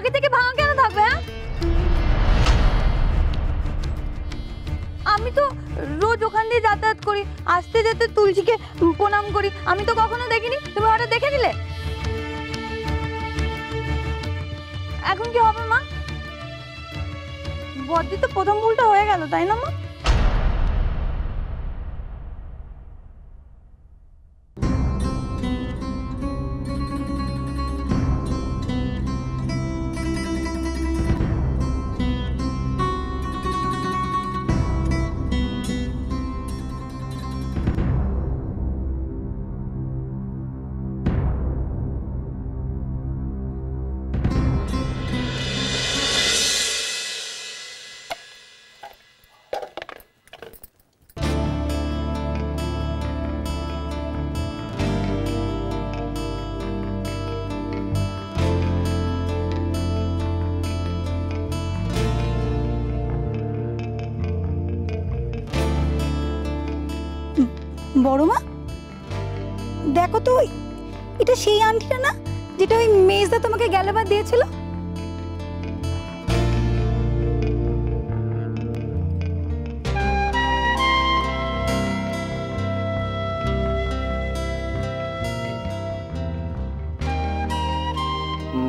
আগে থেকে ভাঙা কেন থাকবে? হ্যাঁ, আমি তো রোজ ওখান দিয়ে যাতায়াত করি, আসতে যেতে তুলসীকে প্রণাম করি। আমি তো কখনো দেখিনি, তুমি হঠাৎ দেখে নিলে। এখন কি হবে মা? বদ্দি তো প্রথম ভুলটা হয়ে গেল, তাই না মা? বড় মা, দেখো তো, এটা সেই আংটিটা না যেটা ওই মেজদা তোমাকে গেলবার দিয়েছিল?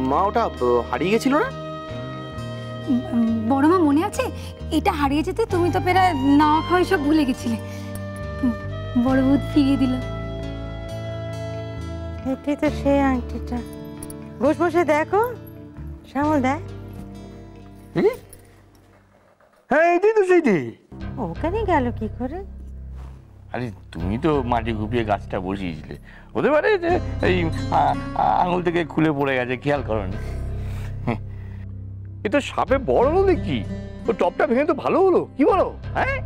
মা ওটা হারিয়ে গেছিল না? বড় মা, মনে আছে? এটা হারিয়ে যেতে তুমি তো প্রায় না খাওয়া সব ভুলে গেছিলে। বড় বউ ফিরিয়ে দিল। এটাই তো সেই আংটিটা। বসে বসে দেখো, শ্যামল দেখ। হ্যাঁ, এটাই তো সেইটি। ওখানে গেল কি করে? আরে তুমি তো মাটি ঘুপিয়ে গাছটা বসিয়েছিলে, হতে পারে যে এই আঙুল থেকে খুলে পড়ে গেছে, খেয়াল করনি। এ তো সাপে বড় হলো দেখি, ও টপটা ভেঙে তো ভালো হলো, কি বলো? হ্যাঁ,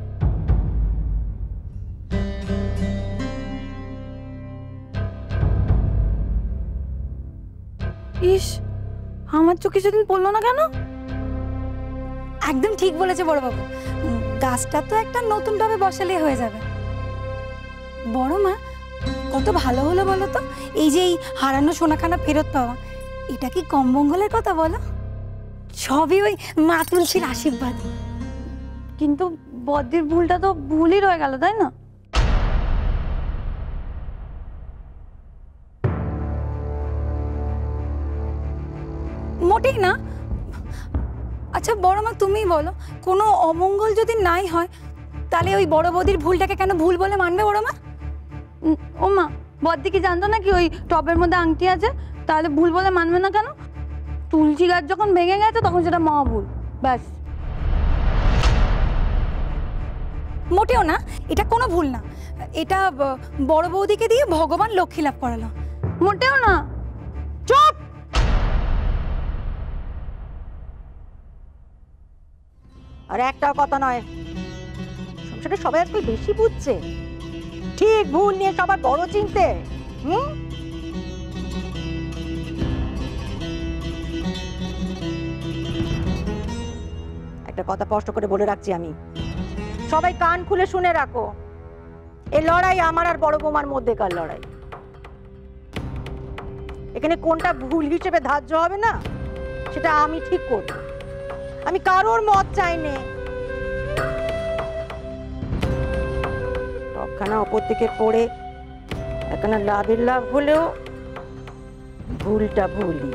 ইস, আমার চোখে সেদিন পড়লো না কেন? একদম ঠিক বলেছে বড় বাবু। গাছটা তো একটা নতুন টবে বসালে হয়ে যাবে। বড় মা, কত ভালো হলো বলো তো এই যে এই হারানো সোনাখানা ফেরত পাওয়া। এটা কি কম মঙ্গলের কথা বলো? সবই ওই মা তুলসীর আশীর্বাদ। কিন্তু বদ্দির ভুলটা তো ভুলই রয়ে গেল, তাই না? মোটেই না। আচ্ছা বড় মা, তুমিই বলো, কোনো অমঙ্গল যদি নাই হয় তাহলে ওই বড় বৌদির ভুলটাকে কেন ভুল বলে মানবে বড় মা? ও মা, বদ্দি কি জানতো নাকি ওই টবের মধ্যে আংটি আছে? তাহলে ভুল বলে মানবে না কেন? তুলসী গাছ যখন ভেঙে গেছে তখন সেটা মহা ভুল, ব্যাস। মোটেও না, এটা কোনো ভুল না। এটা বড় বৌদিকে দিয়ে ভগবান লক্ষ্মী লাভ করালো। মোটেও না। চুপ! আর একটাও কথা নয়। সংসারে সবাই আজকাল বেশি বুঝছে, ঠিক ভুল নিয়ে সবার বড় চিনতে। একটা কথা স্পষ্ট করে বলে রাখছি আমি, সবাই কান খুলে শুনে রাখো। এই লড়াই আমার আর বড় বৌমার মধ্যেকার লড়াই। এখানে কোনটা ভুল হিসেবে ধার্য হবে না সেটা আমি ঠিক করব। আমি কারোর মত চাই না। টপখানা ওপর থেকে পড়ে একখানা লাভের লাভ হলেও ভুলটা ভুলই।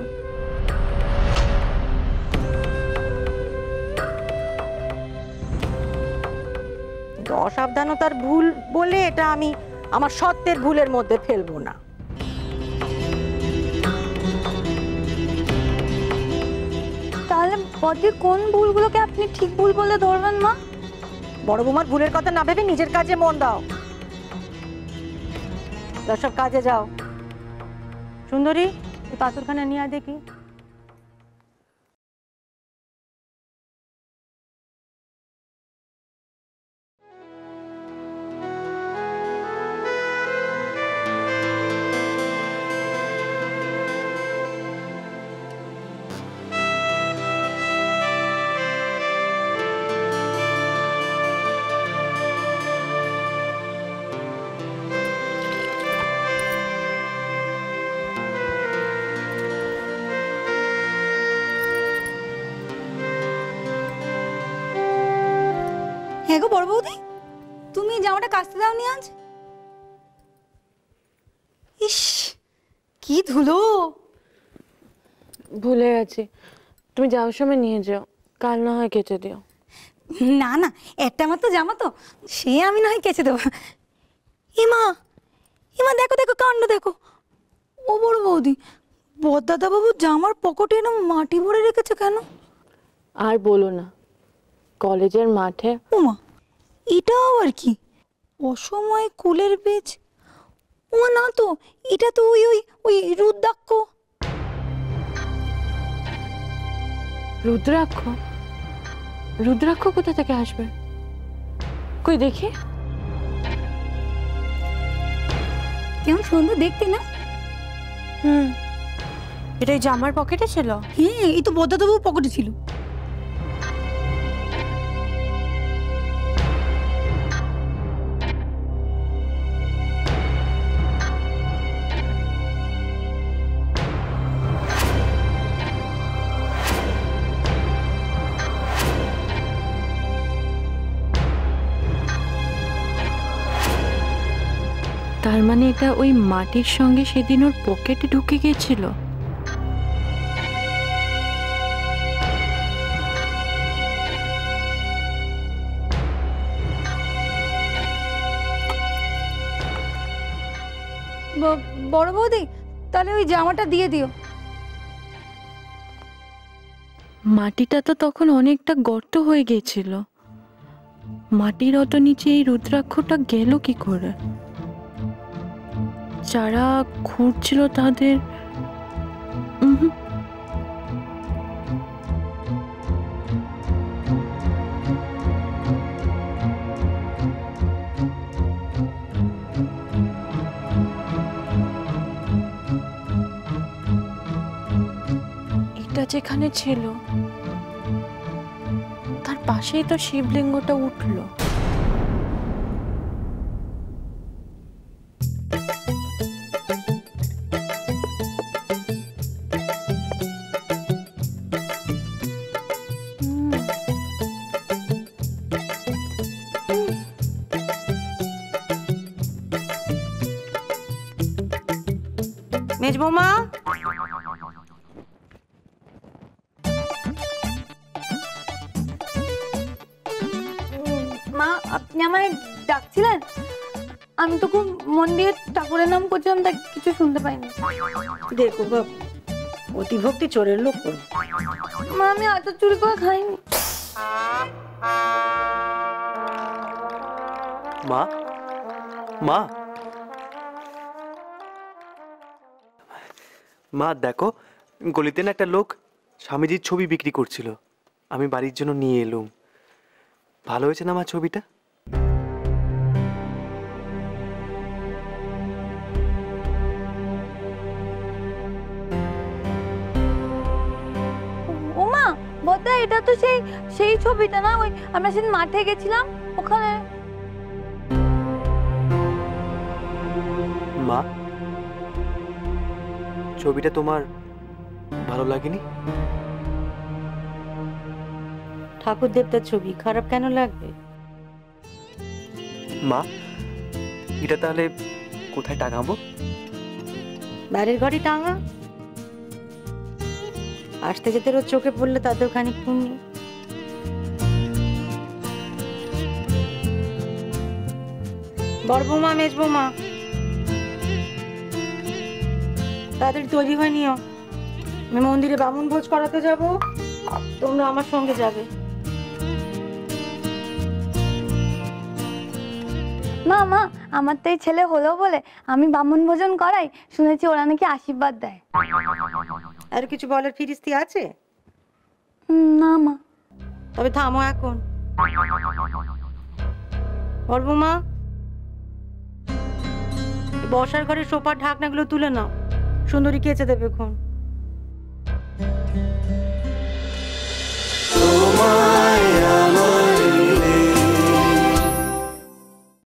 কিন্তু অসাবধানতার ভুল বলে এটা আমি আমার সত্যের ভুলের মধ্যে ফেলবো না। তাহলে বদ্দির কোন ভুলগুলোকে আপনি ঠিক ভুল বলে ধরবেন মা? বড় বৌমার ভুলের কথা না ভেবে নিজের কাজে মন দাও। সব কাজে যাও। সুন্দরী, পাথরখানা নিয়ে দেখি। হ্যাঁ গো বড় বৌদি, তুমি জামাটা কাচতে দাওনি আজ? ইস কি ধুলো। ভুলে গেছি, তুমি যাওয়ার সময় নিয়ে যাও, কাল না হয় কেচে দিও। না না, একটা আমার তো জামা, তো সে আমি না হয় কেচে দেবো। এমা এমা দেখো দেখো কাণ্ড দেখো। ও বড় বৌদি, বড়দাদা বাবু জামার পকেটে এরকম মাটি ভরে রেখেছে কেন? আর বলো না, কলেজের মাঠে। ওমা, এটা আবার কি? অসময়ে কুলের বীজ? ও না তো, এটা তো ওই ওই ওই রুদ্রাক্ষ। রুদ্রাক্ষ? রুদ্রাক্ষ কোথা থেকে আসবে? কই দেখি। কেমন সুন্দর দেখতে না? এটা এই জামার পকেটে ছিল? হ্যাঁ, এই তো বড়দাদা বাবু পকেটে ছিল। তার মানে এটা ওই মাটির সঙ্গে সেদিন ওর পকেটে ঢুকে গেছিল। বড় বৌদি, তাহলে ওই জামাটা দিয়ে দিও। মাটিটা তো তখন অনেকটা গর্ত হয়ে গেছিল, মাটির অত নিচে এই রুদ্রাক্ষটা গেল কি করে? যারা খুঁড়ছিল তাদের এটা যেখানে ছিল তার পাশেই তো শিবলিঙ্গটা উঠলো। মেজ বৌমা, মা, আপনি আমায় ডাকছিলেন? আমি তো খুব মন দিয়ে ঠাকুরের নাম করছিলাম, তাই কিছু শুনতে পাইনি। দেখো বাবু, অতিভক্তি চোরের লোক। মা, আমি আচার চুরি করে খাইনি। মা, মা, মা দেখো, গলিতে না একটা লোক স্বামীজির ছবি বিক্রি করছিল, আমি বাড়ির জন্য নিয়ে এলুম। ভালো হয়েছে না মা ছবিটা? ওমা, বড়দা, এটা তো সেই সেই ছবিটা না? ওই আমরা সেদিন মাঠে গেছিলাম ওখানে। মা, ছবিটা তোমার ভালো লাগেনি? ঠাকুর দেবতার ছবি খারাপ কেন লাগবে? মা, এটা তাহলে কোথায় টাঙাবো? বাড়ির ঘরে টাঙা। আসতে যেতে রোজ চোখে পড়লে তাতেও খানিক পুণ্য। বড় বৌমা, মেজ বৌমা, তাড়াতাড়ি তৈরি হয়ে নিও, আমি মন্দিরে বামুন ভোজ করাতে যাব, তোমরা আমার সঙ্গে যাবে। মা, মা, আমার তো এই ছেলে হলো বলে আমি বামুন ভোজন করাই, শুনেছি ওরা নাকি আশীর্বাদ দেয়। আর কিছু বলার ফিরিস্তি আছে? না মা। তবে থামো এখন। বড় বৌমা, বসার ঘরে সোফার ঢাকনাগুলো তুলে নাও, সুন্দরী কেচে দেবে এখন।